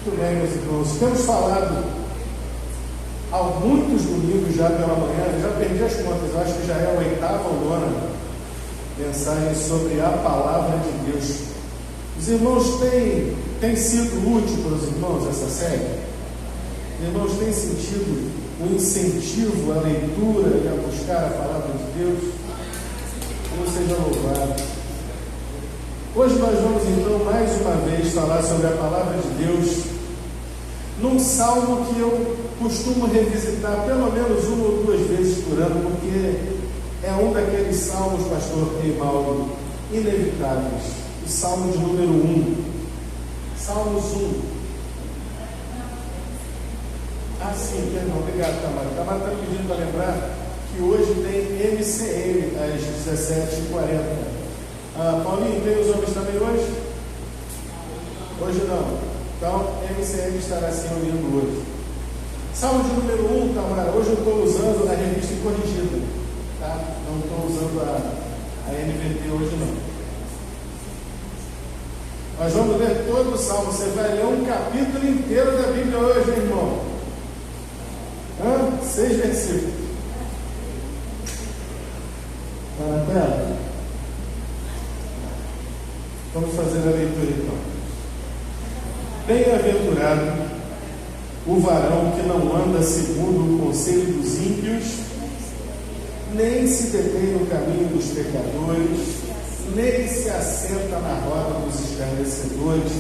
Muito bem, meus irmãos. Temos falado há muitos domingos já pela manhã, eu já perdi as contas, eu acho que já é a 8ª ou 9ª mensagem sobre a palavra de Deus. Os irmãos têm sido útil para os irmãos essa série? Os irmãos têm sentido um incentivo à leitura e a buscar a palavra de Deus? Deus seja louvado. Hoje nós vamos então mais uma vez falar sobre a palavra de Deus num salmo que eu costumo revisitar pelo menos uma ou duas vezes por ano, porque é um daqueles salmos, pastor Eimaldo, inevitáveis. O salmo de número 1. Salmos 1. Ah, sim, perdão, obrigado, Tamara. Tamara está pedindo para lembrar que hoje tem MCM às 17h40. Paulinho, tem os homens também hoje? Hoje não. Então, MCM estará se reunindo hoje. Salmo de número 1, Tamara. Hoje eu estou usando a revista corrigida. Tá? Não estou usando a NVT hoje não. Nós vamos ler todo o salmo. Você vai ler um capítulo inteiro da Bíblia hoje, irmão. 6 versículos. Está na tela? Vamos fazer a leitura então. Bem-aventurado o varão que não anda segundo o conselho dos ímpios, nem se detém no caminho dos pecadores, nem se assenta na roda dos escarnecedores.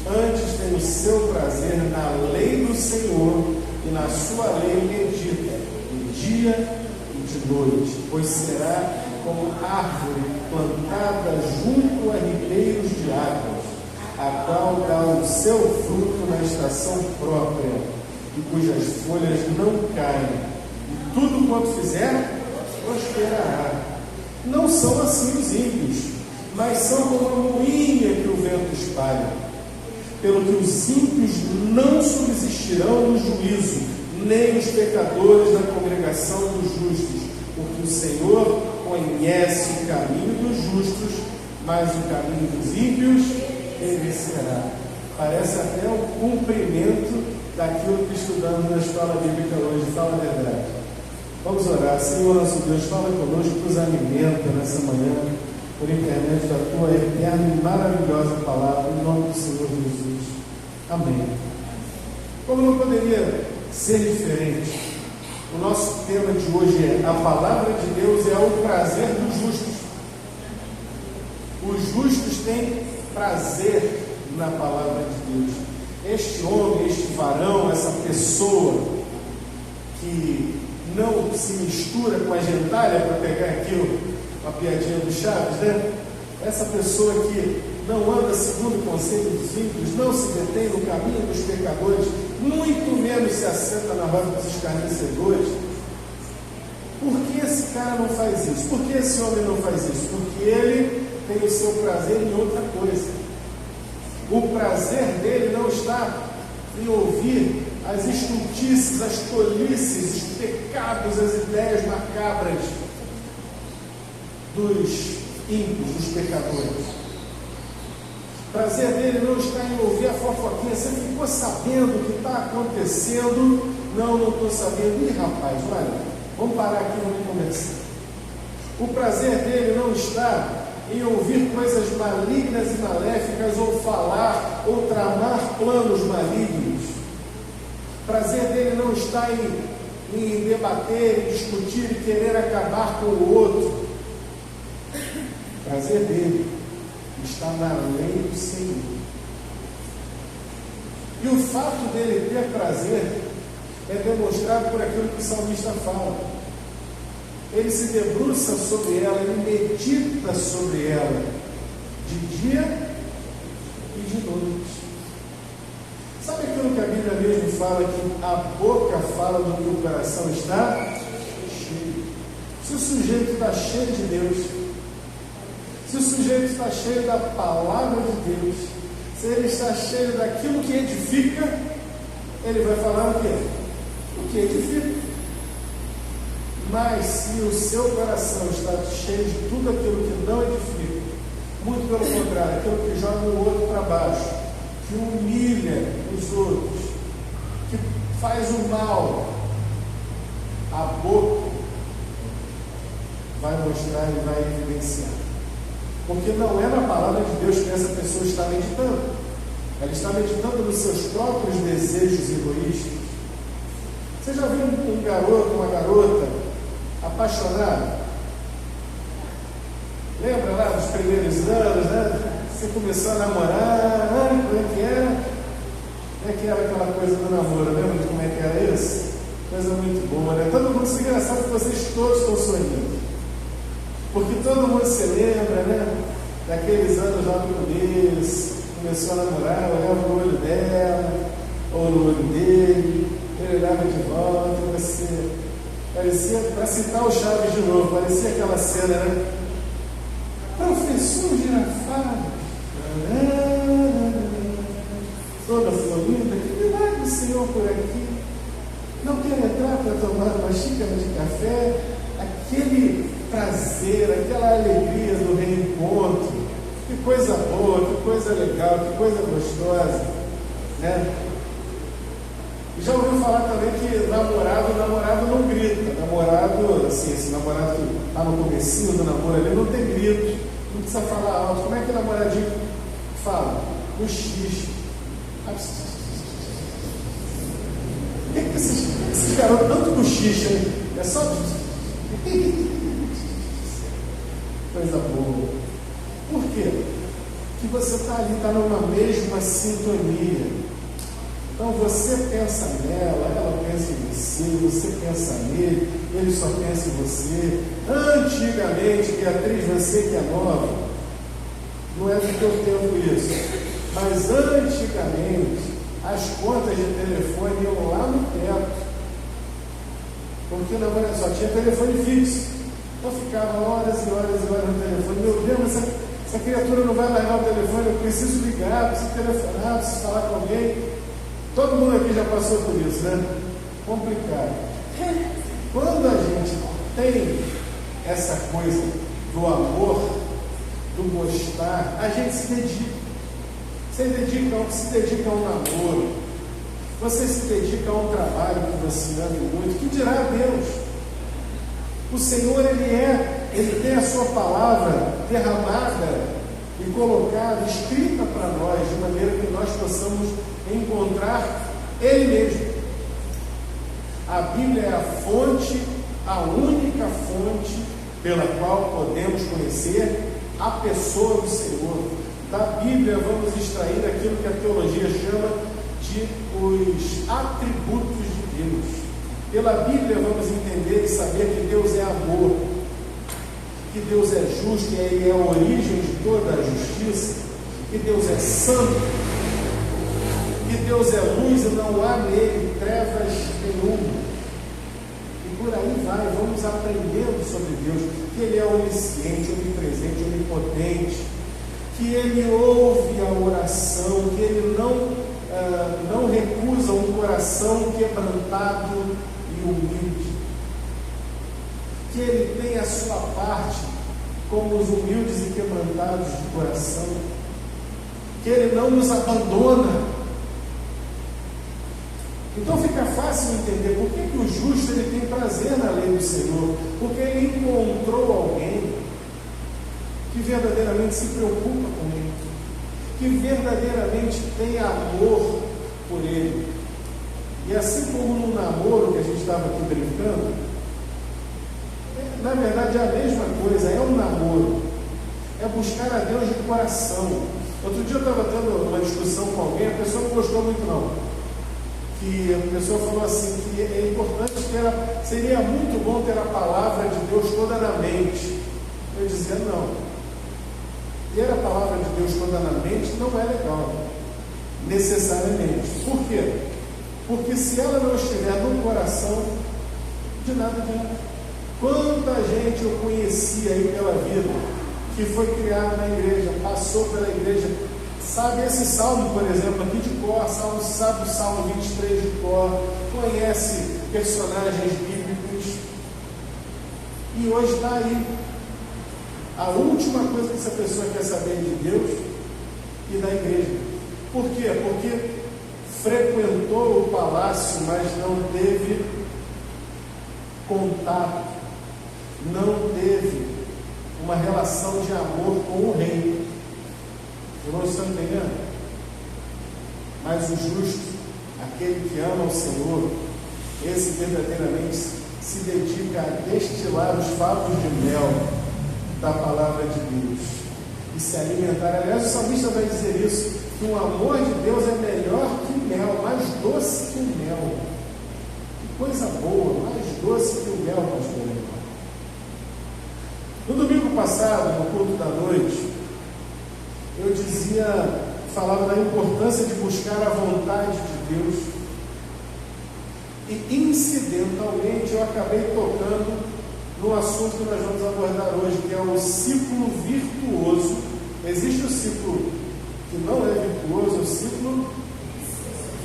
Antes tem o seu prazer na lei do Senhor, e na sua lei medita de dia e de noite, pois será como árvore plantada junto a ribeiros de águas, a qual dá o seu fruto na estação própria, e cujas folhas não caem, e tudo quanto fizer prosperará. Não são assim os ímpios, mas são como a moinha que o vento espalha. Pelo que os ímpios não subsistirão no juízo, nem os pecadores na congregação dos justos, porque o Senhor conhece o caminho dos justos, mas o caminho dos ímpios perecerá. Parece até o cumprimento daquilo que estudamos na escola bíblica hoje. Fala a verdade. Vamos orar. Senhor nosso Deus, fala conosco, nos alimenta nessa manhã, por intermédio da tua eterna e maravilhosa palavra, em nome do Senhor Jesus. Amém. Como não poderia ser diferente, o nosso tema de hoje é: a palavra de Deus é o prazer dos justos. Os justos têm prazer na palavra de Deus. Este homem, este varão, essa pessoa que não se mistura com a gentalha, para pegar aquilo, uma piadinha do Chaves, né? Essa pessoa que não anda segundo o conselho dos ímpios, não se detém no caminho dos pecadores, muito menos se assenta na roda dos escarnecedores. Por que esse cara não faz isso? Por que esse homem não faz isso? Porque ele tem o seu prazer em outra coisa. O prazer dele não está em ouvir as estultices, as tolices, os pecados, as ideias macabras dos ímpios, dos pecadores. O prazer dele não está em ouvir a fofoquinha. Você ficou sabendo o que está acontecendo? Não estou sabendo. Ih, rapaz, olha, vamos parar aqui e vamos conversar. O prazer dele não está em ouvir coisas malignas e maléficas, ou falar, ou tramar planos malignos. O prazer dele não está em debater, em discutir e querer acabar com o outro. O prazer dele está na lei do Senhor. E o fato dele ter prazer é demonstrado por aquilo que o salmista fala. Ele se debruça sobre ela, ele medita sobre ela, de dia e de noite. Sabe aquilo que a Bíblia mesmo fala, que a boca fala do que o coração está cheio? Se o sujeito está cheio de Deus, se o sujeito está cheio da palavra de Deus, se ele está cheio daquilo que edifica, ele vai falar o quê? O que edifica. Mas se o seu coração está cheio de tudo aquilo que não edifica, muito pelo contrário, aquilo que joga o outro para baixo, que humilha os outros, que faz o mal, a boca vai mostrar e vai evidenciar. Porque não é na palavra de Deus que essa pessoa está meditando. Ela está meditando nos seus próprios desejos egoístas. Você já viu um garoto, uma garota apaixonada? Lembra lá dos primeiros anos, né? Você começou a namorar, como é que era? Como é que era aquela coisa do namoro? Lembra de como é que era isso? Coisa muito boa, né? Todo mundo se engraçado que vocês todos estão sorrindo. Porque todo mundo se lembra, né? Daqueles anos lá no começo, começou a namorar, olhava no olho dela, ou no olho dele, ele olhava de volta, você parecia, para citar o Chaves de novo, parecia aquela cena, né? Professor Girafales, toda florida, que milagre do Senhor por aqui. Não quer entrar para tomar uma xícara de café? Aquele prazer, aquela alegria do reencontro, que coisa boa, que coisa legal, que coisa gostosa, né? E já ouviu falar também que namorado não grita. Namorado, assim, esse namorado que está no comecinho do namoro ali, não tem grito, não precisa falar alto. Como é que o namoradinho fala? Cochicha. Por que esses garotos tanto cochicham? É só coisa boa. Por quê? Que você está ali, está numa mesma sintonia. Então você pensa nela, ela pensa em você pensa nele, ele só pensa em você. Antigamente, Beatriz, você que é nova, não é do teu tempo isso, mas antigamente as contas de telefone iam lá no teto, porque só tinha telefone fixo. Então ficava horas e horas e horas no telefone. Meu Deus, essa criatura não vai largar o telefone, eu preciso ligar, preciso telefonar, preciso falar com alguém. Todo mundo aqui já passou por isso, né? Complicado. Quando a gente tem essa coisa do amor, do gostar, a gente se dedica. Você se dedica a um namoro, você se dedica a um trabalho que você ama muito, que dirá Deus. O Senhor, Ele tem a sua palavra derramada e colocada, escrita para nós, de maneira que nós possamos encontrar Ele mesmo. A Bíblia é a fonte, a única fonte pela qual podemos conhecer a pessoa do Senhor. Da Bíblia vamos extrair aquilo que a teologia chama de os atributos de Deus. Pela Bíblia vamos entender e saber que Deus é amor, que Deus é justo e Ele é a origem de toda a justiça, que Deus é santo, que Deus é luz e não há nele trevas nenhuma. E por aí vai, vamos aprendendo sobre Deus, que Ele é onisciente, onipresente, onipotente, que Ele ouve a oração, que Ele não recusa um coração quebrantado e humilde, que Ele tem a sua parte como os humildes e quebrantados de coração, que Ele não nos abandona. Então fica fácil entender por que o justo ele tem prazer na lei do Senhor, porque ele encontrou alguém que verdadeiramente se preocupa com ele, que verdadeiramente tem amor por ele. E assim como no namoro que a gente estava aqui brincando, na verdade é a mesma coisa, é um namoro, é buscar a Deus de coração. Outro dia eu estava tendo uma discussão com alguém, a pessoa não gostou muito não, que a pessoa falou assim, que é importante seria muito bom ter a palavra de Deus toda na mente. Eu dizia, não, ter a palavra de Deus toda na mente não é legal, necessariamente. Por quê? Porque se ela não estiver no coração, de nada adianta. Quanta gente eu conheci aí pela vida, que foi criado na igreja, passou pela igreja, sabe esse salmo, por exemplo, aqui de cor, sabe o Salmo 23 de cor, conhece personagens bíblicos, e hoje está aí. A última coisa que essa pessoa quer saber de Deus e da igreja. Por quê? Porque frequentou o palácio, mas não teve contato, não teve uma relação de amor com o rei. Irmãos, estão entendendo? Mas o justo, aquele que ama o Senhor, esse verdadeiramente se dedica a destilar os favos de mel da palavra de Deus e se alimentar. Aliás, o salmista vai dizer isso, que o amor de Deus é melhor que mel, mais doce que o mel. Que coisa boa, mais doce que o mel, pastor. No domingo passado, no culto da noite, eu falava da importância de buscar a vontade de Deus, e incidentalmente eu acabei tocando no assunto que nós vamos abordar hoje, que é o ciclo virtuoso. Existe o ciclo que não é virtuoso, o ciclo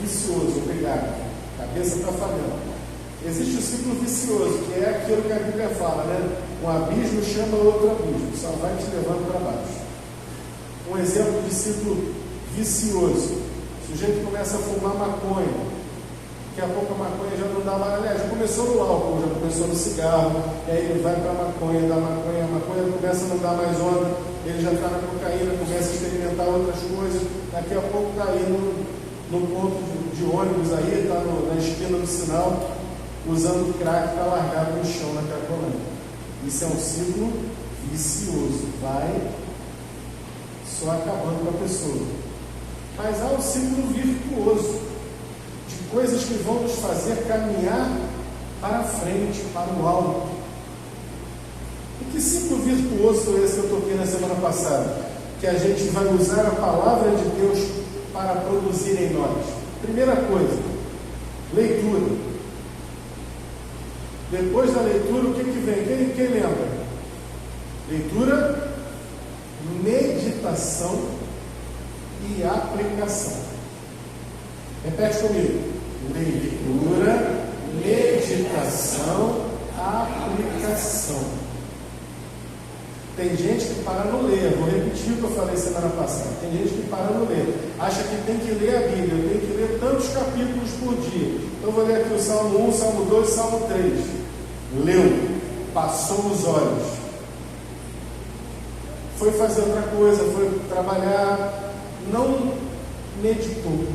vicioso. Obrigado, a cabeça está falhando. Existe o ciclo vicioso, que é aquilo que a Bíblia fala, né? Um abismo chama outro abismo, só vai te levando para baixo. Um exemplo de ciclo vicioso: o sujeito começa a fumar maconha, daqui a pouco a maconha já não dá mais, aliás, já começou no álcool, já começou no cigarro, e aí ele vai para a maconha, da maconha, a maconha começa a não dar mais onda, ele já está na cocaína, começa a experimentar outras coisas, daqui a pouco está aí no ponto de ônibus, aí está na esquina do sinal, usando crack para largar no chão na Cracolândia. Isso é um ciclo vicioso, vai só acabando com a pessoa. Mas há um ciclo virtuoso, de coisas que vão nos fazer caminhar para frente, para o alto. E que ciclo virtuoso é esse que eu toquei na semana passada? Que a gente vai usar a palavra de Deus para produzir em nós. Primeira coisa, leitura. Depois da leitura, o que vem? Quem lembra? Leitura, meditação e aplicação. Repete comigo. Leitura, meditação, aplicação. Tem gente que para no ler. Vou repetir o que eu falei semana passada. Tem gente que para no ler. Acha que tem que ler a Bíblia. Eu tenho que ler tantos capítulos por dia. Então eu vou ler aqui o Salmo 1, Salmo 2, Salmo 3. Leu, passou os olhos, foi fazer outra coisa, foi trabalhar, não meditou,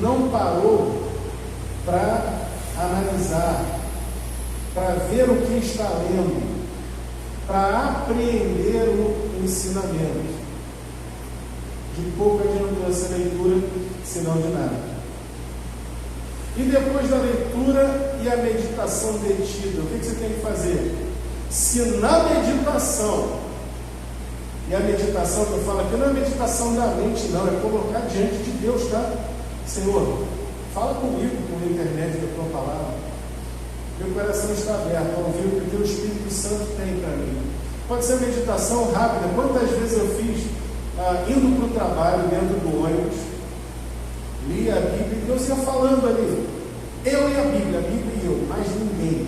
não parou para analisar, para ver o que está lendo, para apreender o ensinamento. De pouco adiantou essa leitura, senão de nada. E depois da leitura e a meditação detida, o que você tem que fazer? Se na meditação, e a meditação que eu falo aqui não é meditação da mente, não, é colocar diante de Deus, tá? Senhor, fala comigo por internet da tua palavra. Meu coração está aberto a ouvir o que o teu Espírito Santo tem para mim. Pode ser meditação rápida. Quantas vezes eu fiz indo para o trabalho, dentro do ônibus, li a Bíblia e Deus ia falando ali. Eu e a Bíblia e eu, mais ninguém.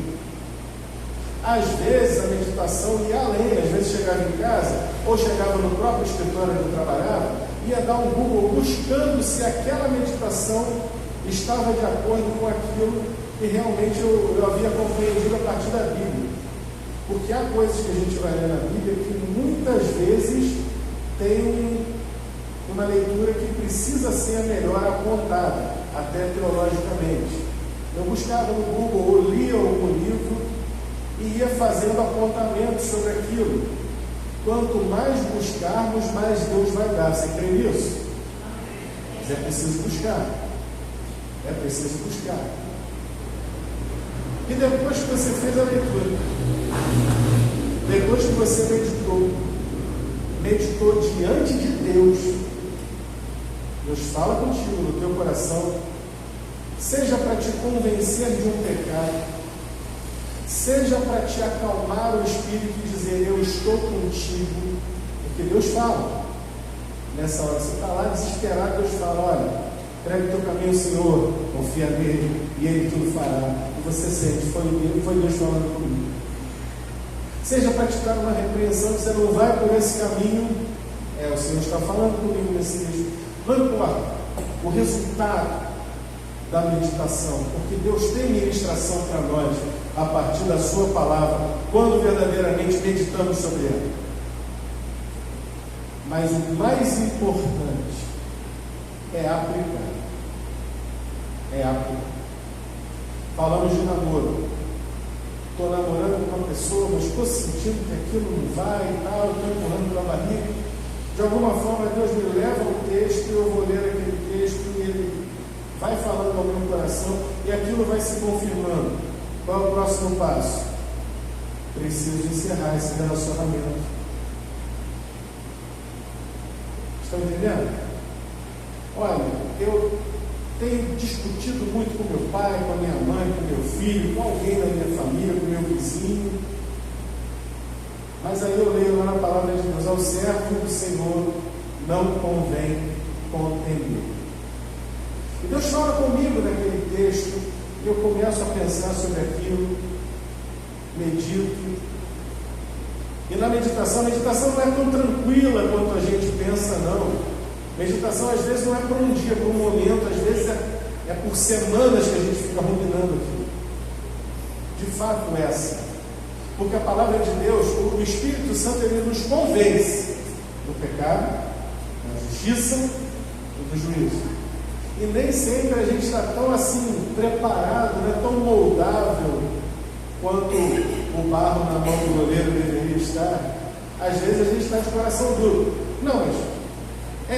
Às vezes a meditação ia além, às vezes chegava em casa, ou chegava no próprio escritório onde eu trabalhava, ia dar um Google buscando se aquela meditação estava de acordo com aquilo que realmente eu havia compreendido a partir da Bíblia. Porque há coisas que a gente vai ler na Bíblia que muitas vezes tem uma leitura que precisa ser melhor apontada, até teologicamente. Eu buscava no Google, ou lia algum livro e ia fazendo apontamentos sobre aquilo. Quanto mais buscarmos, mais Deus vai dar. Você crê nisso? Mas é preciso buscar. É preciso buscar. E depois que você fez a leitura, depois que você meditou diante de Deus, Deus fala contigo no teu coração, seja para te convencer de um pecado, seja para te acalmar o espírito e dizer, eu estou contigo, porque Deus fala. Nessa hora você está lá desesperado, Deus fala, olha, entregue o teu caminho ao Senhor, confia nele, e Ele tudo fará. E você sente, foi Deus falando comigo. Seja para te dar uma repreensão, você não vai por esse caminho, o Senhor está falando comigo nesse livro. Não importa o resultado da meditação, porque Deus tem ministração para nós a partir da sua palavra, quando verdadeiramente meditamos sobre ela. Mas o mais importante é aplicar. É aplicar. Falamos de namoro. Estou namorando com uma pessoa, mas estou sentindo que aquilo não vai e tal, estou empurrando pela barriga. De alguma forma, Deus me leva ao texto e eu vou ler aquele texto e ele vai falando ao meu coração e aquilo vai se confirmando. Qual é o próximo passo? Preciso encerrar esse relacionamento. Estão entendendo? Olha, eu tenho discutido muito com meu pai, com a minha mãe, com meu filho, com alguém da minha família, com meu vizinho. Mas aí eu leio lá na palavra de Deus: ao servo do Senhor não convém contender. E Deus fala comigo naquele texto, e eu começo a pensar sobre aquilo, medito. E na meditação, a meditação não é tão tranquila quanto a gente pensa, não. Meditação às vezes não é por um dia, por um momento, às vezes é por semanas que a gente fica ruminando aquilo. De fato é assim. Porque a palavra de Deus, o Espírito Santo, ele nos convence do pecado, da justiça e do juízo. E nem sempre a gente está tão assim preparado, né, tão moldável quanto o barro na mão do goleiro deveria estar. Às vezes a gente está de coração duro. Não, mas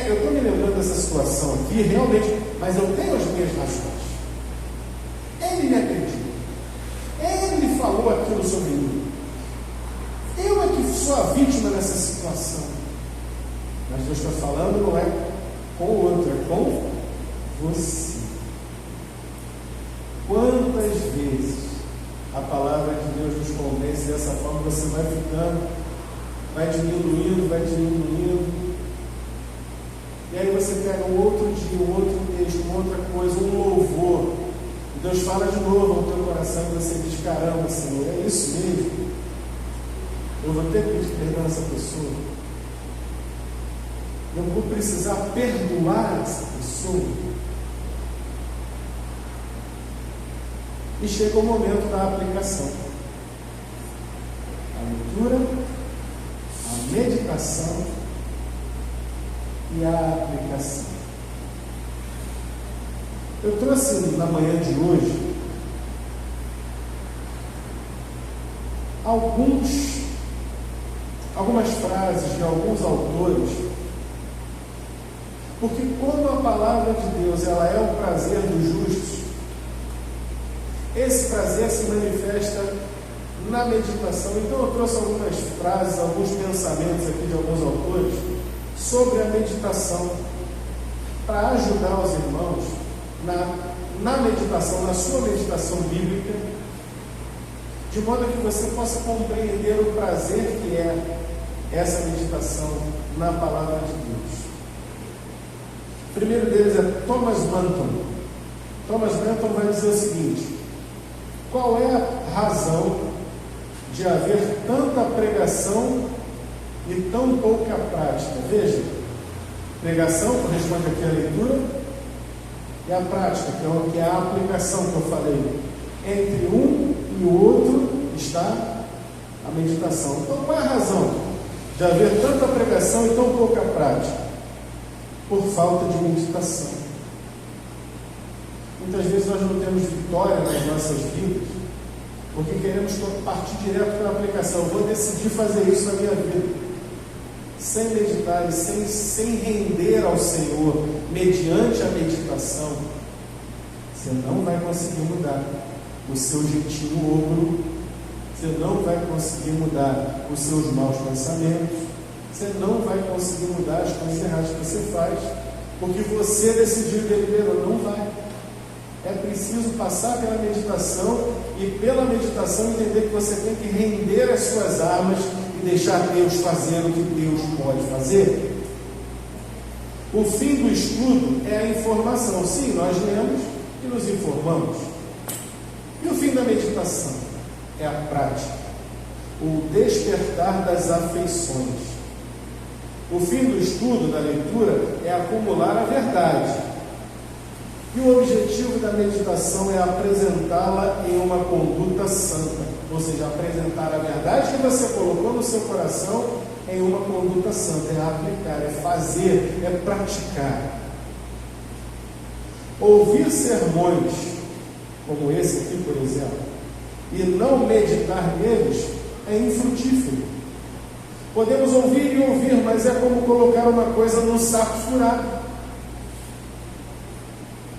eu estou me lembrando dessa situação aqui, realmente, mas eu tenho as minhas razões. Ele me acredita. Ele me falou aquilo sobre mim. Eu é que sou a vítima dessa situação. Mas Deus está falando não é com o outro, é com você. Quantas vezes a palavra de Deus nos convence dessa forma, você vai ficando, vai diminuindo. E aí você pega um outro dia, um outro texto, uma outra coisa, um louvor. E Deus fala de novo ao teu coração e você diz: caramba, Senhor, é isso mesmo? Eu vou ter que pedir perdão a essa pessoa. Eu vou precisar perdoar essa pessoa. E chega o momento da aplicação. A leitura, a meditação e a aplicação. Eu trouxe na manhã de hoje algumas frases de alguns autores, porque quando a palavra de Deus ela é o prazer dos justos, esse prazer se manifesta na meditação. Então eu trouxe algumas frases, alguns pensamentos aqui de alguns autores sobre a meditação, para ajudar os irmãos na meditação, na sua meditação bíblica, de modo que você possa compreender o prazer que é essa meditação na palavra de Deus. O primeiro deles é Thomas Manton. Thomas Manton vai dizer o seguinte: qual é a razão de haver tanta pregação e tão pouca prática? Veja, pregação corresponde aqui à leitura, e a prática, que é a aplicação que eu falei. Entre um e o outro está a meditação. Então, qual é a razão de haver tanta pregação e tão pouca prática? Por falta de meditação. Muitas vezes nós não temos vitória nas nossas vidas, porque queremos partir direto para a aplicação. Eu vou decidir fazer isso na minha vida, sem meditar e sem render ao Senhor, mediante a meditação. Você não vai conseguir mudar o seu jeitinho ogro, você não vai conseguir mudar os seus maus pensamentos, você não vai conseguir mudar as coisas erradas que você faz, porque você decidiu e deliberou. Não vai. É preciso passar pela meditação e pela meditação entender que você tem que render as suas armas e deixar Deus fazer o que Deus pode fazer. O fim do estudo é a informação. Sim, nós lemos e nos informamos. E o fim da meditação é a prática, o despertar das afeições. O fim do estudo, da leitura, é acumular a verdade. E o objetivo da meditação é apresentá-la em uma conduta santa. Ou seja, apresentar a verdade que você colocou no seu coração em uma conduta santa. É aplicar, é fazer, é praticar. Ouvir sermões, como esse aqui, por exemplo, e não meditar neles, é infrutífero. Podemos ouvir e ouvir, mas é como colocar uma coisa num saco furado.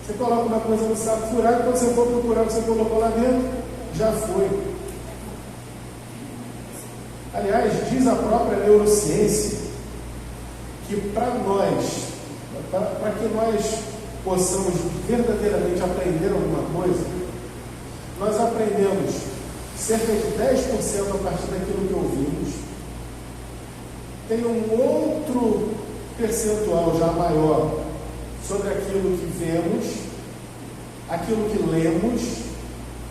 Você coloca uma coisa no saco furado, quando você for procurar o que você colocou lá dentro, já foi. Aliás, diz a própria neurociência que para que nós possamos verdadeiramente aprender alguma coisa, nós aprendemos cerca de 10% a partir daquilo que ouvimos. Tem um outro percentual já maior sobre aquilo que vemos, aquilo que lemos.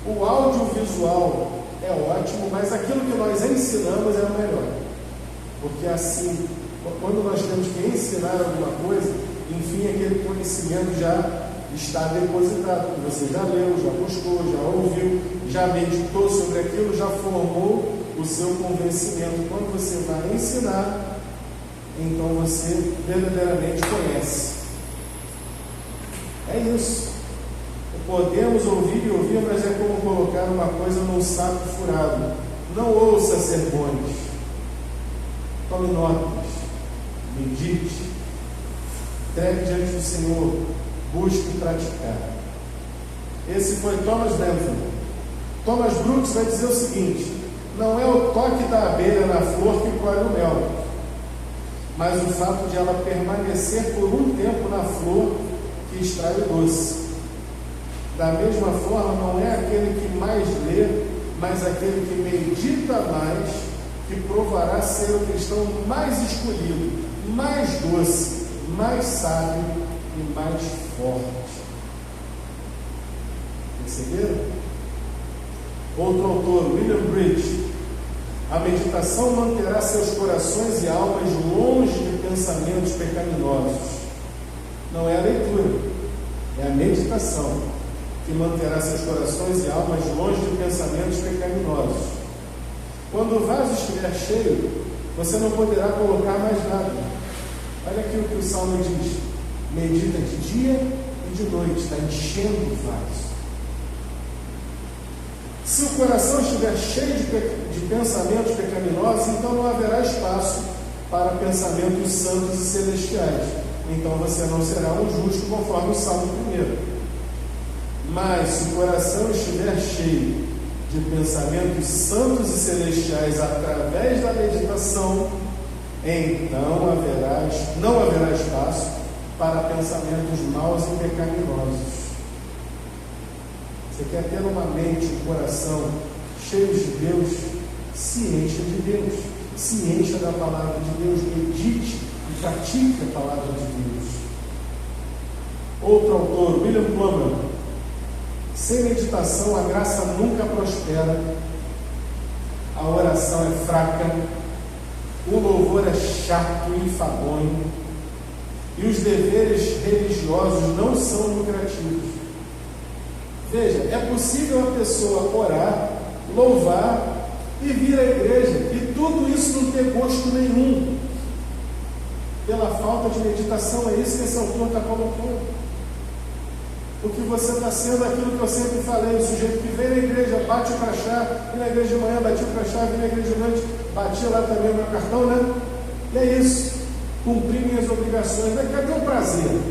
O audiovisual é ótimo, mas aquilo que nós ensinamos é o melhor. Porque assim, quando nós temos que ensinar alguma coisa, enfim, aquele conhecimento já está depositado. Você já leu, já gostou, já ouviu, já meditou sobre aquilo, já formou o seu convencimento. Quando você vai ensinar, então você verdadeiramente conhece. É isso. Podemos ouvir e ouvir, mas é como colocar uma coisa num saco furado. Não ouça sermões. Tome notas. Medite. Entregue diante do Senhor. Busque praticar. Esse foi Thomas Bentham. Thomas Brooks vai dizer o seguinte: não é o toque da abelha na flor que colhe o mel, mas o fato de ela permanecer por um tempo na flor que extrai o doce. Da mesma forma, não é aquele que mais lê, mas aquele que medita mais, que provará ser o cristão mais escolhido, mais doce, mais sábio e mais forte. Perceberam? Outro autor, William Bridge: a meditação manterá seus corações e almas longe de pensamentos pecaminosos. Não é a leitura, é a meditação que manterá seus corações e almas longe de pensamentos pecaminosos. Quando o vaso estiver cheio, você não poderá colocar mais nada. Olha aqui o que o Salmo diz: medita de dia e de noite, está enchendo o vaso. Se o coração estiver cheio de pensamentos pecaminosos, então não haverá espaço para pensamentos santos e celestiais. Então você não será um justo, conforme o Salmo 1. Mas se o coração estiver cheio de pensamentos santos e celestiais através da meditação, então não haverá espaço para pensamentos maus e pecaminosos. Você quer ter uma mente, um coração cheios de Deus? Se encha de Deus, se encha da palavra de Deus, medite e pratique a palavra de Deus. Outro autor, William Plummer: sem meditação a graça nunca prospera, a oração é fraca, o louvor é chato e enfadonho, e os deveres religiosos não são lucrativos. Veja, é possível a pessoa orar, louvar e vir à igreja, e tudo isso não ter gosto nenhum, pela falta de meditação. É isso que esse autor está colocando. Porque você está sendo aquilo que eu sempre falei: o sujeito que vem na igreja, bate o crachá, vem na igreja de manhã, bati o crachá, vem na igreja de noite, bati lá também o meu cartão, né? E é isso, cumprir minhas obrigações. Mas cadê o prazer?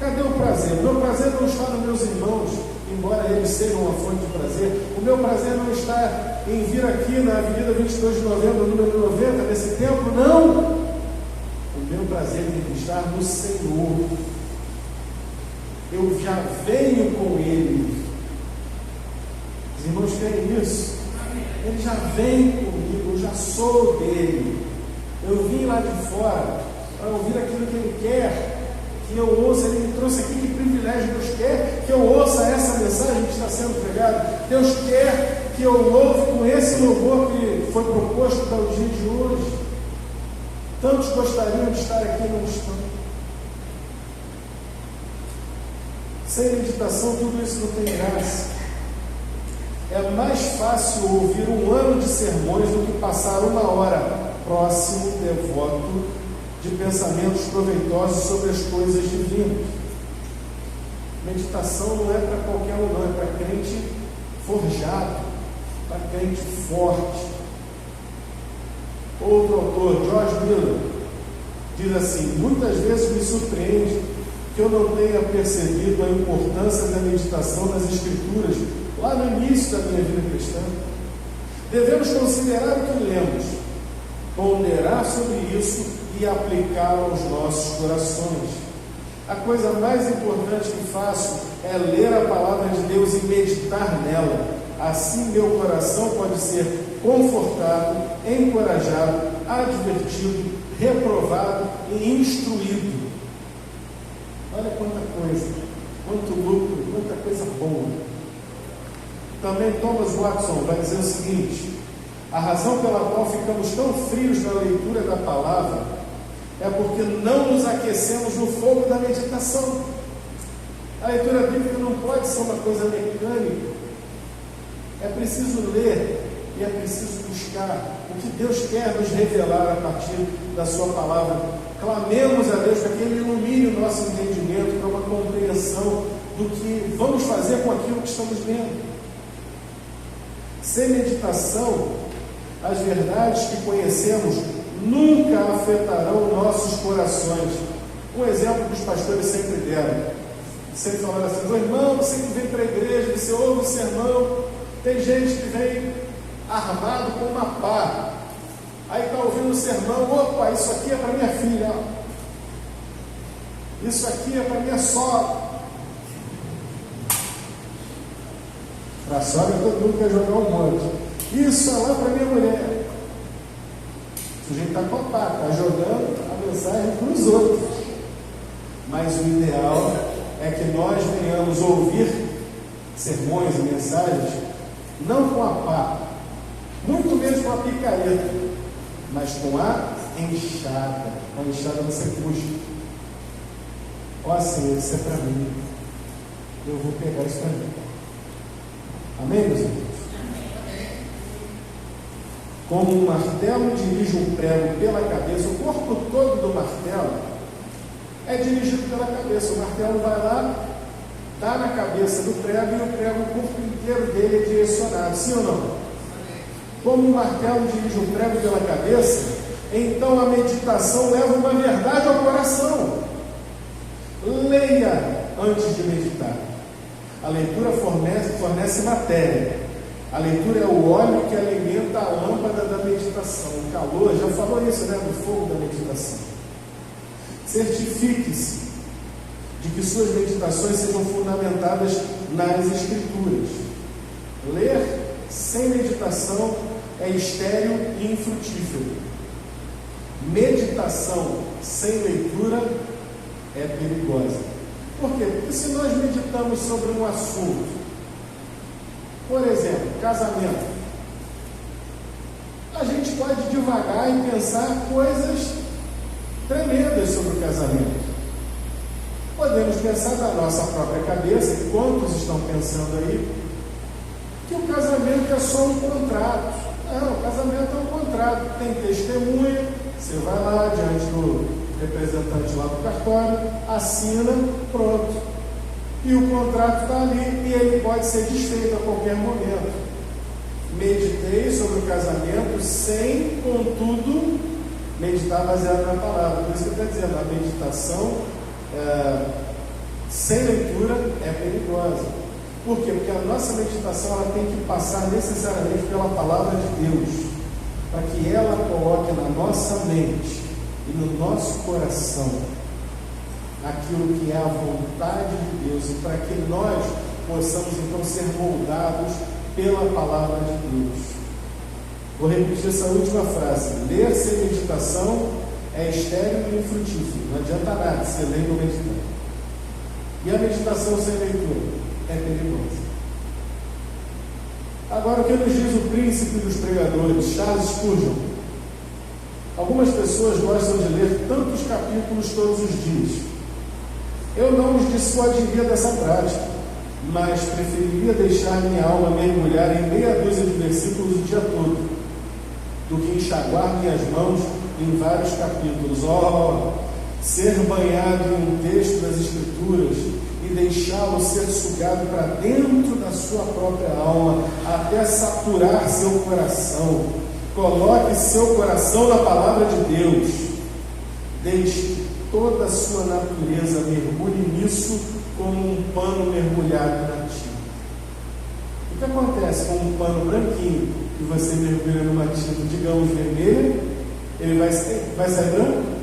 Cadê o prazer? O meu prazer não está nos meus irmãos, embora eles sejam uma fonte de prazer. O meu prazer não está em vir aqui na Avenida 22 de Novembro, número 90, nesse templo, não. O meu prazer tem que estar no Senhor. Eu já venho com Ele. Os irmãos creem nisso? Ele já vem comigo, eu já sou dele. Eu vim lá de fora para ouvir aquilo que Ele quer que eu ouça. Ele me trouxe aqui. Que privilégio! Deus quer que eu ouça essa mensagem que está sendo pregada. Deus quer que eu louve com esse louvor que foi proposto para o dia de hoje. Tantos gostariam de estar aqui e não estão. Sem meditação, tudo isso não tem graça. É mais fácil ouvir um ano de sermões do que passar uma hora próximo, devoto, de pensamentos proveitosos sobre as coisas divinas. Meditação não é para qualquer um, não, é para crente forjado, para crente forte. Outro autor, George Miller, diz assim: muitas vezes me surpreende que eu não tenha percebido a importância da meditação nas Escrituras lá no início da minha vida cristã. Devemos considerar o que lemos, ponderar sobre isso e aplicá-lo aos nossos corações. A coisa mais importante que faço é ler a palavra de Deus e meditar nela. Assim meu coração pode ser confortado, encorajado, advertido, reprovado e instruído. Olha quanta coisa, quanto lucro, quanta coisa boa. Também Thomas Watson vai dizer o seguinte: a razão pela qual ficamos tão frios na leitura da palavra é porque não nos aquecemos no fogo da meditação. A leitura bíblica não pode ser uma coisa mecânica. É preciso ler e é preciso buscar o que Deus quer nos revelar a partir da sua palavra. Clamemos a Deus para que Ele ilumine o nosso entendimento para uma compreensão do que vamos fazer com aquilo que estamos lendo. Sem meditação, as verdades que conhecemos nunca afetarão nossos corações. Um exemplo que os pastores sempre deram, sempre falaram assim: meu irmão, você que vem para a igreja, você ouve o sermão, tem gente que vem armado com uma pá, aí está ouvindo o sermão: opa, isso aqui é para minha filha, isso aqui é para minha sogra. Para a sogra todo mundo quer jogar um monte. Isso é lá para minha mulher. O sujeito está com a pá, está jogando a mensagem para os outros. Mas o ideal é que nós venhamos ouvir sermões e mensagens não com a pá, muito menos com a picareta, mas com a enxada. Com a enxada você puxa. Ó Senhor, isso é para mim. Eu vou pegar isso para mim. Amém, meus irmãos? Como um martelo dirige um prego pela cabeça, o corpo todo do martelo é dirigido pela cabeça. O martelo vai lá, dá na cabeça do prego e o prego, o corpo inteiro dele é direcionado. Sim ou não? Como um martelo dirige um prego pela cabeça, então a meditação leva uma verdade ao coração. Leia antes de meditar. A leitura fornece matéria. A leitura é o óleo que alimenta a lâmpada da meditação. O calor, já falou isso, né? Do fogo da meditação. Certifique-se de que suas meditações sejam fundamentadas nas Escrituras. Ler sem meditação é estéril e infrutífero. Meditação sem leitura é perigosa. Por quê? Porque se nós meditamos sobre um assunto, por exemplo, casamento, a gente pode devagar e pensar coisas tremendas sobre o casamento. Podemos pensar na nossa própria cabeça, e quantos estão pensando aí, que o casamento é só um contrato. Não, o casamento é um contrato, tem testemunha, você vai lá diante do representante lá do cartório, assina, pronto. E o contrato está ali e ele pode ser desfeito a qualquer momento. Meditei sobre o casamento sem, contudo, meditar baseado na palavra. Por isso que eu estou dizendo, a meditação sem leitura é perigosa. Por quê? Porque a nossa meditação ela tem que passar necessariamente pela palavra de Deus, para que ela coloque na nossa mente e no nosso coração aquilo que é a vontade de Deus, e para que nós possamos então ser moldados pela palavra de Deus. Vou repetir essa última frase: ler sem meditação é estéril e infrutífero. Não adianta nada se ler e não meditar. E a meditação sem leitura é perigosa. Agora, o que nos diz o príncipe dos pregadores, Charles Spurgeon? Algumas pessoas gostam de ler tantos capítulos todos os dias. Eu não os dissuadiria dessa prática, mas preferiria deixar minha alma mergulhar em meia dúzia de versículos o dia todo, do que enxaguar minhas mãos em vários capítulos. Ser banhado em um texto das Escrituras e deixá-lo ser sugado para dentro da sua própria alma, até saturar seu coração. Coloque seu coração na palavra de Deus. Deixe que toda a sua natureza mergulhe nisso como um pano mergulhado na tinta. O que acontece com um pano branquinho que você mergulha numa tinta, digamos, vermelha? Ele vai sair branco?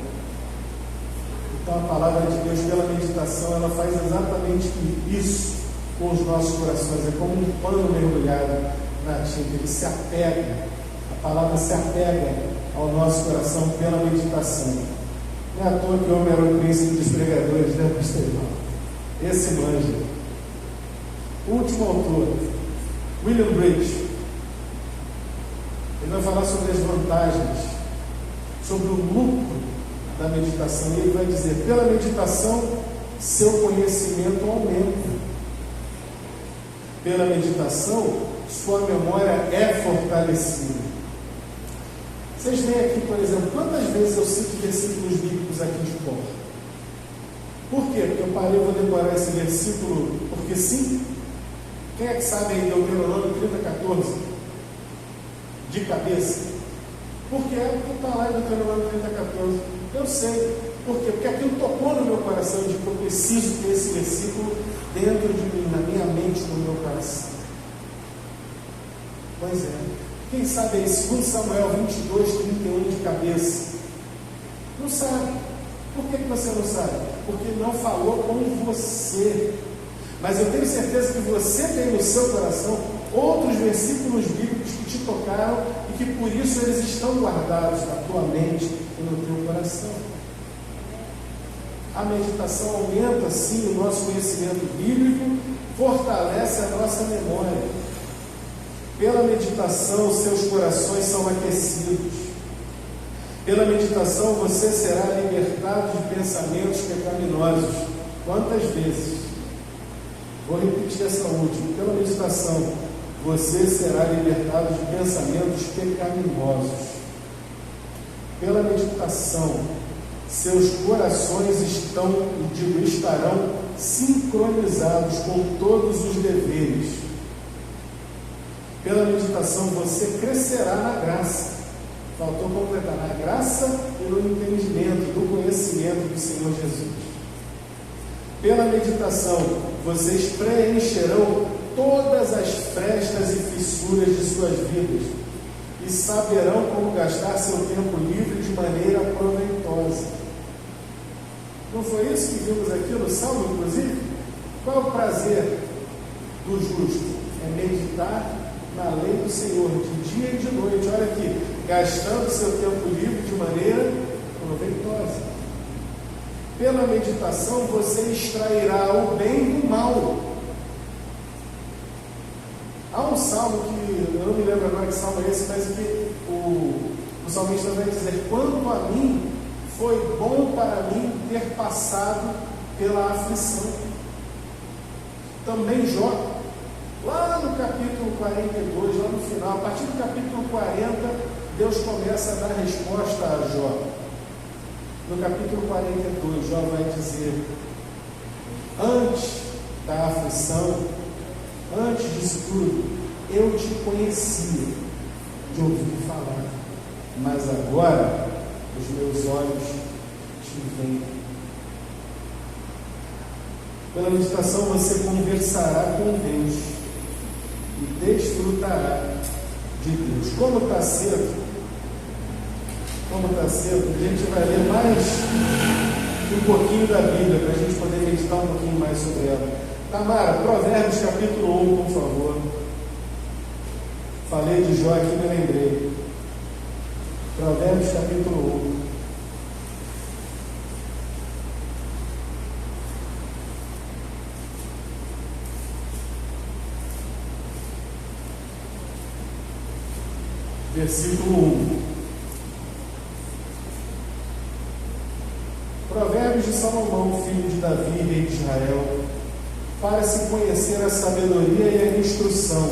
Então a palavra de Deus, pela meditação, ela faz exatamente isso com os nossos corações. É como um pano mergulhado na tinta. Ele se apega, a palavra se apega ao nosso coração pela meditação. Não é à toa que o homem era o príncipe dos pregadores, né, pastor Irmão? Esse manja. O último autor, William Bridge, ele vai falar sobre as vantagens, sobre o lucro da meditação, e ele vai dizer: pela meditação seu conhecimento aumenta, pela meditação sua memória é fortalecida. Vocês veem aqui, por exemplo, quantas vezes eu cito versículos bíblicos aqui de cor? Por quê? Porque eu parei, vou decorar esse versículo porque sim. Quem é que sabe aí Deuteronômio 30:14 de cabeça? Por quê? Porque está lá em Deuteronômio 30:14. Eu sei. Por quê? Porque aquilo tocou no meu coração, de que eu preciso ter esse versículo dentro de mim, na minha mente, no meu coração. Pois é. Quem sabe aí 2 Samuel 22:31 de cabeça? Não sabe. Por que você não sabe? Porque não falou com você. Mas eu tenho certeza que você tem no seu coração outros versículos bíblicos que te tocaram e que por isso eles estão guardados na tua mente e no teu coração. A meditação aumenta sim o nosso conhecimento bíblico, fortalece a nossa memória. Pela meditação, seus corações são aquecidos. Pela meditação, você será libertado de pensamentos pecaminosos. Quantas vezes? Vou repetir essa última. Pela meditação, você será libertado de pensamentos pecaminosos. Pela meditação, seus corações estarão sincronizados com todos os deveres. Pela meditação, você crescerá na graça. Faltou completar, na graça e no entendimento, do conhecimento do Senhor Jesus. Pela meditação, vocês preencherão todas as frestas e fissuras de suas vidas e saberão como gastar seu tempo livre de maneira proveitosa. Não foi isso que vimos aqui no Salmo, inclusive? Qual é o prazer do justo? É meditar na lei do Senhor, de dia e de noite. Olha aqui, gastando seu tempo livre de maneira proveitosa. Pela meditação, você extrairá o bem do mal. Há um salmo que, eu não me lembro agora que salmo é esse, mas que o salmista vai dizer: quanto a mim, foi bom para mim ter passado pela aflição. Também Jó, lá no capítulo 42, lá no final, a partir do capítulo 40, Deus começa a dar resposta a Jó. No capítulo 42, Jó vai dizer: antes da aflição, antes disso tudo, eu te conhecia de ouvir falar, mas agora os meus olhos te veem. Pela meditação você conversará com Deus e desfrutará de Deus. Como está cedo, a gente vai ler mais um pouquinho da Bíblia, para a gente poder meditar um pouquinho mais sobre ela. Tamara, Provérbios capítulo 1, por favor. Falei de Jó aqui, me lembrei. Provérbios capítulo 1. Versículo 1. de Salomão, filho de Davi, rei de Israel, para se conhecer a sabedoria e a instrução,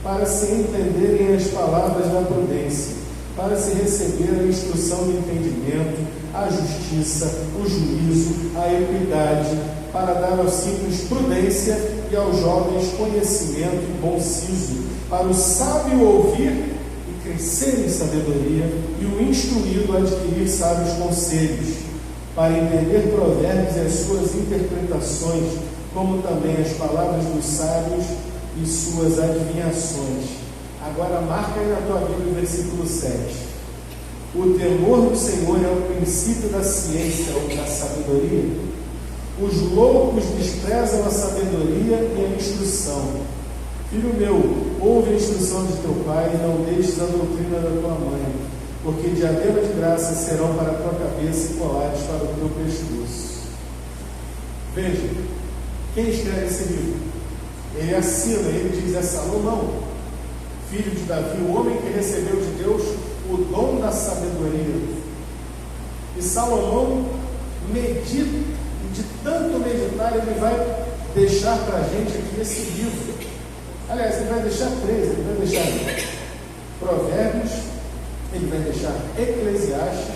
para se entenderem as palavras da prudência, para se receber a instrução do entendimento, a justiça, o juízo, a equidade, para dar aos simples prudência e aos jovens conhecimento e bom siso, para o sábio ouvir e crescer em sabedoria, e o instruído adquirir sábios conselhos, para entender provérbios e as suas interpretações, como também as palavras dos sábios e suas adivinhações. Agora marca aí na tua Bíblia o versículo 7. O temor do Senhor é o princípio da ciência ou da sabedoria. Os loucos desprezam a sabedoria e a instrução. Filho meu, ouve a instrução de teu pai e não deixes a doutrina da tua mãe, porque diadema de graça serão para a tua cabeça e colares para o teu pescoço. Veja, quem escreve esse livro? Ele assina, ele diz: é Salomão, filho de Davi, o homem que recebeu de Deus o dom da sabedoria. E Salomão medita, e de tanto meditar, ele vai deixar para a gente aqui esse livro. Aliás, ele vai deixar 3, ele vai deixar Provérbios, ele vai deixar Eclesiastes,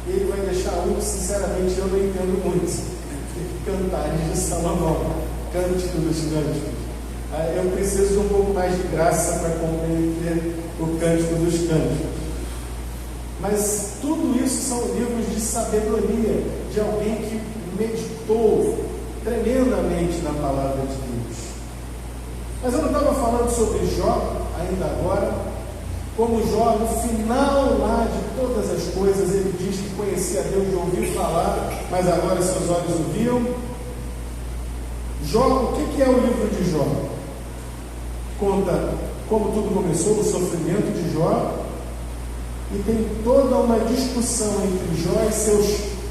e ele vai deixar um que sinceramente eu não entendo muito: Cantares de Salomão, Cântico dos Cânticos. Eu preciso de um pouco mais de graça para compreender o Cântico dos Cânticos. Mas tudo isso são livros de sabedoria, de alguém que meditou tremendamente na palavra de Deus. Mas eu não estava falando sobre Jó ainda agora. Como Jó, no final lá de todas as coisas, ele diz que conhecia Deus de ouvir falar, mas agora seus olhos o viam. Jó, o que é o livro de Jó? Conta como tudo começou, o sofrimento de Jó, e tem toda uma discussão entre Jó e seus,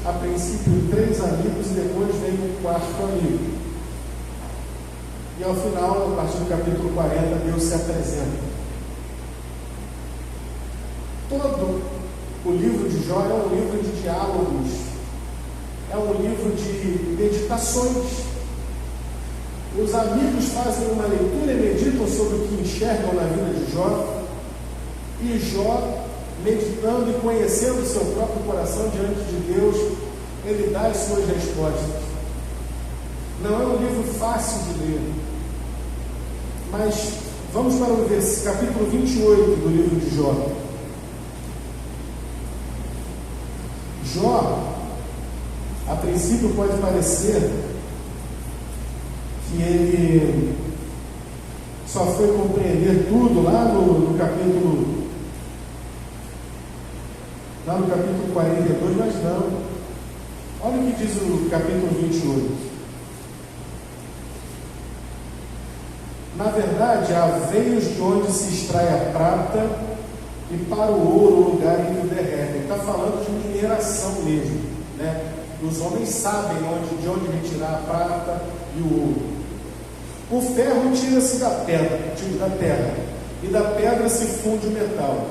a princípio, 3 amigos, e depois vem o 4º amigo. E ao final, a partir do capítulo 40, Deus se apresenta. Todo o livro de Jó é um livro de diálogos, é um livro de meditações. Os amigos fazem uma leitura e meditam sobre o que enxergam na vida de Jó, e Jó, meditando e conhecendo o seu próprio coração diante de Deus, ele dá as suas respostas. Não é um livro fácil de ler, mas vamos para o capítulo 28 do livro de Jó. Jó, a princípio pode parecer que ele só foi compreender tudo lá no capítulo 42, mas não. Olha o que diz o capítulo 28. Na verdade, há veios de onde se extrai a prata, e para o ouro o lugar em que o derrete. Ele está falando de mineração mesmo, né? Os homens sabem de onde retirar a prata e o ouro. O ferro tira-se da terra, e da pedra se funde o metal.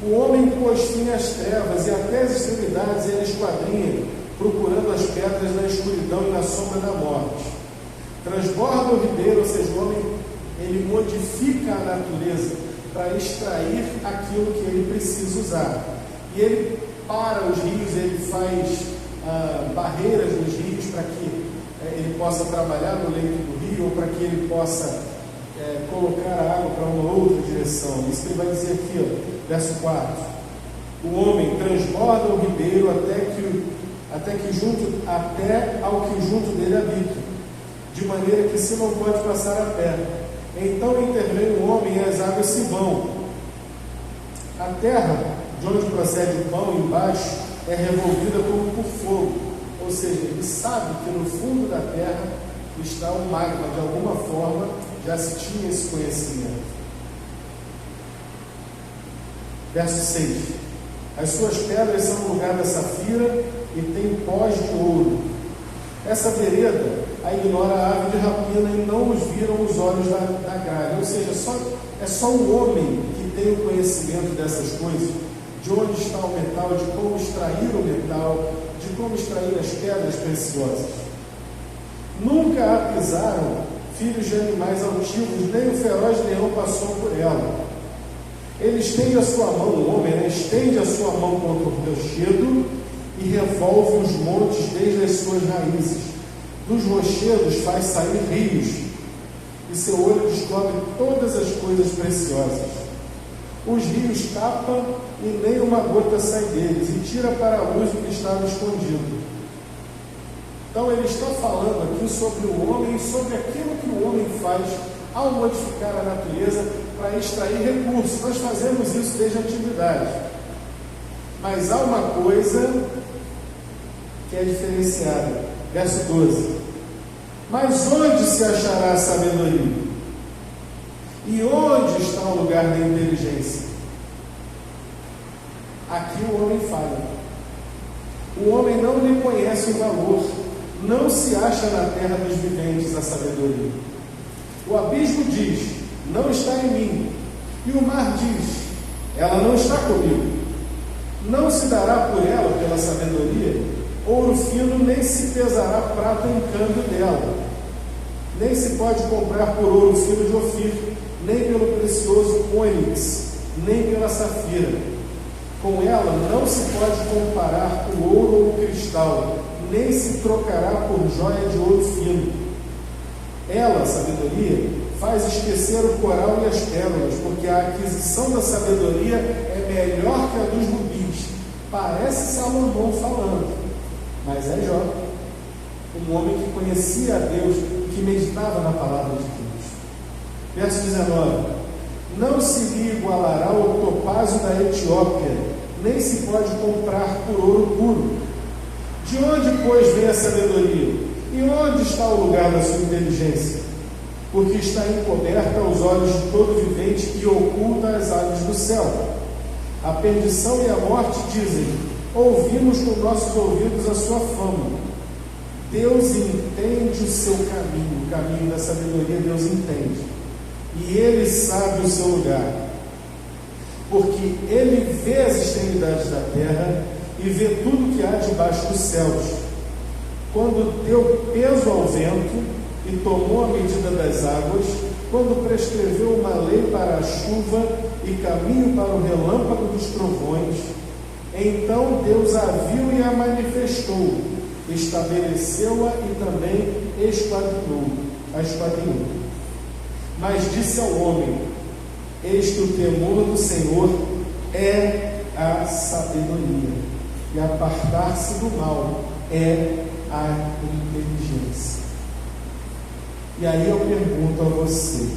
O homem pôs fim às trevas, e até as extremidades ele esquadrinha, procurando as pedras na escuridão e na sombra da morte. Transborda o ribeiro, ou seja, o homem ele modifica a natureza para extrair aquilo que ele precisa usar. E ele para os rios, ele faz barreiras nos rios para que ele possa trabalhar no leito do rio, ou para que ele possa colocar a água para uma outra direção. Isso que ele vai dizer aqui, ó, verso 4. O homem transborda o ribeiro até ao que junto dele habita, de maneira que se não pode passar a pé. Então intervém o homem e as águas se vão. A terra, de onde procede o pão, embaixo, é revolvida como por fogo. Ou seja, ele sabe que no fundo da terra está o magma. De alguma forma, já se tinha esse conhecimento. Verso 6. As suas pedras são no lugar da safira e tem pós de ouro. Essa vereda a ignora a ave de rapina e não os viram os olhos da gralha. Ou seja, é só o homem que tem o conhecimento dessas coisas, de onde está o metal, de como extrair o metal, de como extrair as pedras preciosas. Nunca a pisaram filhos de animais altivos, nem o feroz leão passou por ela. Ele estende a sua mão, o homem, estende a sua mão contra o rochedo e revolve os montes desde as suas raízes. Dos rochedos faz sair rios, e seu olho descobre todas as coisas preciosas. Os rios tapam e nem uma gota sai deles, e tira para a luz o que estava escondido. Então ele está falando aqui sobre o homem e sobre aquilo que o homem faz ao modificar a natureza para extrair recursos. Nós fazemos isso desde a antiguidade. Mas há uma coisa que é diferenciada. Verso 12. Mas onde se achará a sabedoria? E onde está o lugar da inteligência? Aqui o homem falha. O homem não lhe conhece o valor. Não se acha na terra dos viventes a sabedoria. O abismo diz: não está em mim. E o mar diz: ela não está comigo. Não se dará por ela, pela sabedoria, ouro fino, nem se pesará prata em câmbio dela. Nem se pode comprar por ouro fino de Ofir, nem pelo precioso ônix, nem pela safira. Com ela não se pode comparar o ouro ou o cristal, nem se trocará por joia de ouro fino. Ela, a sabedoria, faz esquecer o coral e as pérolas, porque a aquisição da sabedoria é melhor que a dos rubis. Parece Salomão falando, mas é Jó, um homem que conhecia a Deus e que meditava na palavra de Deus. Verso 19: não se lhe igualará o topázio da Etiópia, nem se pode comprar por ouro puro. De onde, pois, vem a sabedoria? E onde está o lugar da sua inteligência? Porque está encoberta aos olhos de todo vivente e oculta às aves do céu. A perdição e a morte dizem: ouvimos com nossos ouvidos a sua fama. Deus entende o seu caminho, o caminho da sabedoria Deus entende. E Ele sabe o seu lugar. Porque Ele vê as extremidades da terra e vê tudo que há debaixo dos céus. Quando deu peso ao vento e tomou a medida das águas, quando prescreveu uma lei para a chuva e caminho para o relâmpago dos trovões, então Deus a viu e a manifestou, estabeleceu-a e também a esquadrinhou. Mas disse ao homem: eis que o temor do Senhor é a sabedoria, e apartar-se do mal é a inteligência. E aí eu pergunto a vocês: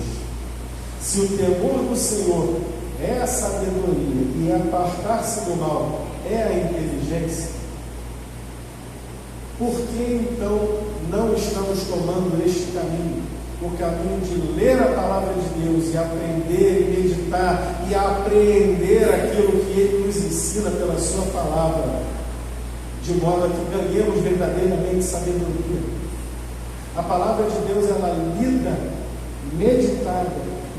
se o temor do Senhor é a sabedoria e apartar-se do mal é a inteligência, por que então não estamos tomando este caminho? O caminho de ler a palavra de Deus e aprender e meditar e apreender aquilo que Ele nos ensina pela sua palavra, de modo a que ganhemos verdadeiramente sabedoria. A palavra de Deus, ela lida, meditada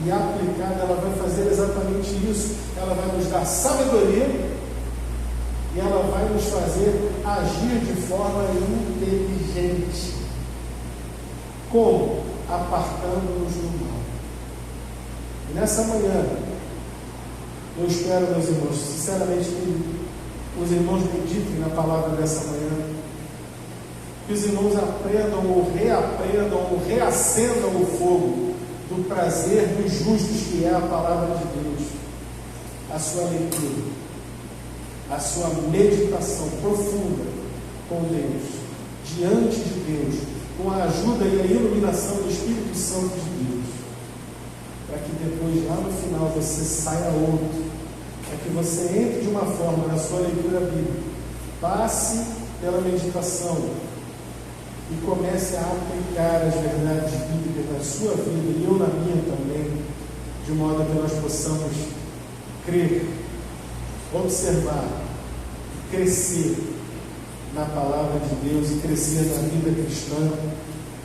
e aplicada, ela vai fazer exatamente isso. Ela vai nos dar sabedoria e ela vai nos fazer agir de forma inteligente. Como? Apartando-nos do mal. E nessa manhã, eu espero, meus irmãos, sinceramente, que os irmãos meditem na palavra dessa manhã, que os irmãos aprendam ou reaprendam ou reacendam o fogo do prazer dos justos, que é a palavra de Deus, a sua leitura, a sua meditação profunda com Deus, diante de Deus, com a ajuda e a iluminação do Espírito Santo de Deus, para que depois, lá no final, você saia outro, para que você entre de uma forma na sua leitura bíblica, passe pela meditação e comece a aplicar as verdades bíblicas na sua vida e eu na minha também, de modo que nós possamos crer, observar, crescer na palavra de Deus e crescer na vida cristã,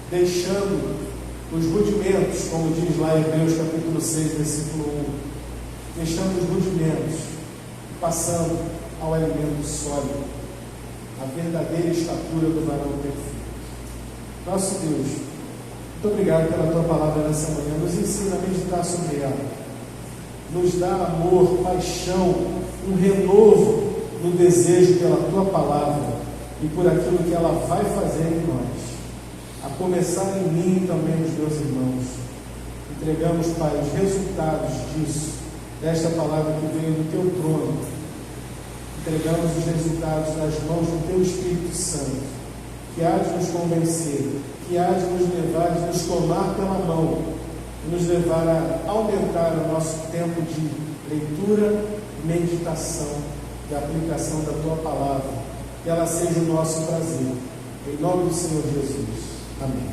deixando os rudimentos, como diz lá em Hebreus capítulo 6, versículo 1, deixando os rudimentos, passando ao alimento sólido, a verdadeira estatura do varão perfeito. Nosso Deus, muito obrigado pela tua palavra nessa manhã. Nos ensina a meditar sobre ela. Nos dá amor, paixão, um renovo no desejo pela tua palavra e por aquilo que ela vai fazer em nós. A começar em mim e também nos meus irmãos. Entregamos, Pai, os resultados disso, desta palavra que veio do teu trono. Entregamos os resultados nas mãos do teu Espírito Santo, que há de nos convencer, que há de nos levar, de nos tomar pela mão, e nos levar a aumentar o nosso tempo de leitura, meditação e aplicação da tua palavra. Que ela seja o nosso prazer. Em nome do Senhor Jesus. Amém.